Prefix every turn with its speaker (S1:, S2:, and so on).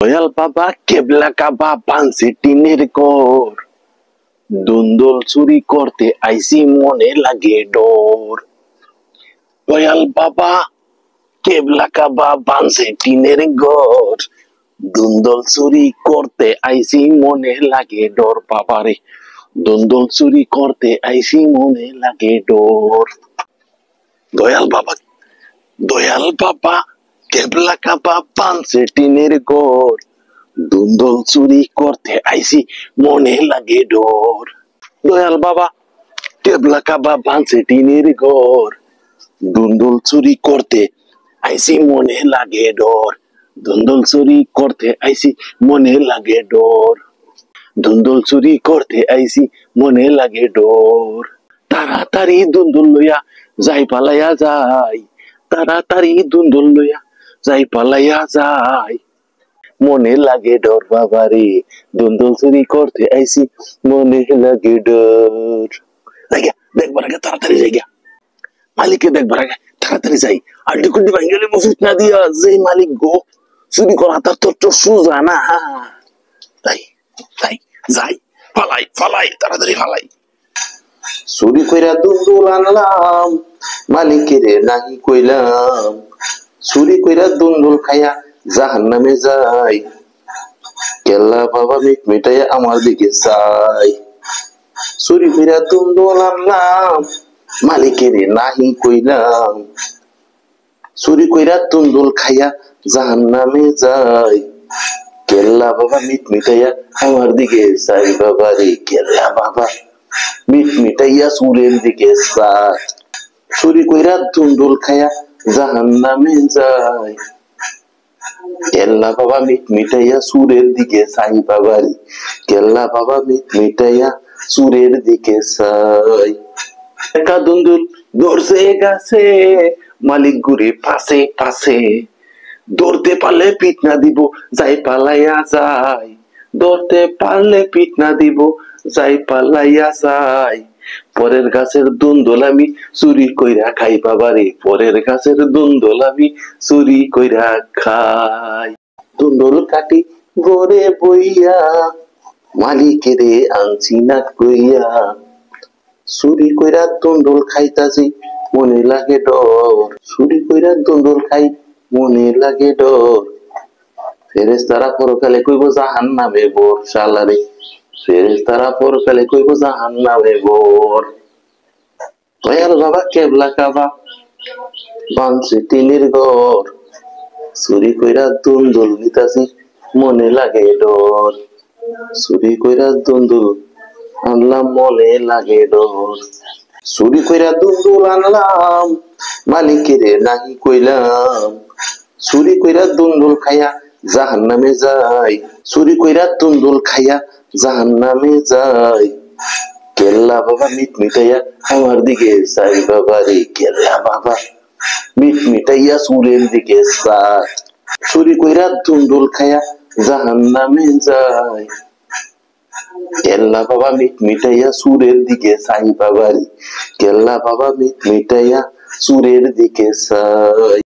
S1: দয়াল বাবা কেবলা কাবা পানছে টিনের ঘর, দুন্দল চুরি করতে আইসি মনে লাগে ডর। দয়াল বাবা কেবলা কাবা পানছে টিনের ঘর, দুন্দল চুরি করতে আইসি মনে লাগে ডর। বাবারে দুন্দল চুরি করতে আইসি মনে লাগে ডর। দয়াল বাবা কেবলা কাবা পানছে টিনের ঘর, দুন্দল চুরি করতে আইসি মনে লাগে ডর। দয়াল বাবা কেবলা কাবা পানছে টিনের ঘর, দুন্দল চুরি করতে আইসি মনে লাগে ডর। দুন্দল চুরি করতে আইসি মনে লাগে ডর। দুন্দল চুরি করতে আইসি মনে লাগে ডর। তাড়াতাড়ি দুন্দল লইয়া যাই পালাইয়া যাই, তাড়াতাড়ি দুন্দল লইয়া যাই পালাইয়া যাই। মনে লাগে ডর বাবারে দুন্দল চুরি করতে আইসি মনে লাগে ডর। দেখবার আগে তাড়াতাড়ি যাই গিয়া, মালিককে দেখবার আগে তাড়াতাড়ি যাই। আড্ডি কুড্ডি ভাঙ্গেলে মুফিট না দিয়া যে মালিক গো চুরি করা তার তো সোজা না। তাই তাই যাই, ফালাই ফালাই তাড়াতাড়ি ফালাই। চুরি কইরা দুন্দুল আনলাম, মালিকের নাহি কইলাম। চুরি কইরা দুন্দুল খাইয়া জাহান্নামে যাই, কেল্লা বাবা মিট মিটাইয়া আমার দিকে চাই। চুরি কইরা দুন্দুল আনলাম, মালিকের নাহি কইলাম। চুরি কইরা দুন্দুল খাইয়া জাহান্নামে যাই, কেল্লা বাবা মিট মিটাইয়া আমার দিকে চাই। বাবা রে কেল্লা বাবা মিট মিটাইয়া চুরের দিকে চাই। চুরি কইরা দুন্দুল খাইয়া জাহান্নামে যাই, কেল্লা বাবা মিট মিটাইয়া চুরের দিকে চাই। বাবা রে কেল্লা বাবা মিট মিটাইয়া চুরের দিকে চাই। একা দুন্দুল ধরছে গাছে, মালিক ঘুরে পাশে পাশে। ধরতে পারলে পিট না দিব যাই পালাইয়া যাই, ধরতে পারলে পিট না দিব যাই পালাইয়া যাই। পরের গাছের দুন্দল আমি চুরি কইরা খাই। বাবারে পরের গাছের দুন্দল আমি চুরি কইরা খাই। দুন্দল কাটি গড়ে বইয়া, মালিকেরে আনছি না কইয়া। চুরি কইরা দুন্দল খাইতাছি মনে লাগে ডর, চুরি কইরা দুন্দল খাই মনে লাগে ডর। ফেরেশতারা পরকালে কইব জাহান্নামে বর। শালারে ফেরেশতারা পরকালে কইব জাহান্নামে বর। দয়াল বাবা কেবলা কাবা বানছে টিনের ঘর, চুরি কইরা দুন্দুল নিতাছি মনে লাগে ডর। চুরি কইরা দুন্দুল আনলাম মনে লাগে ডর। চুরি কইরা দুন্দুল আনলাম, মালিকের নাহি কইলাম। চুরি কইরা দুন্দুল খাইয়া জাহান্নামে যাই, চুরি কইরা দুন্দুল খাইয়া জাহান্নামে যাই। কেল্লা বাবা মিট মিটাইয়া আমার দিকে চাই। বাবা রে কেল্লা বাবা মিট মিটাইয়া চুরের দিকে চাই। চুরি কইরা দুন্দুল খাইয়া জাহান্নামে যাই, কেল্লা বাবা মিট মিটাইয়া চুরের দিকে চাই। বাবা রে কেল্লা বাবা মিট মিটাইয়া চুরের দিকে চাই।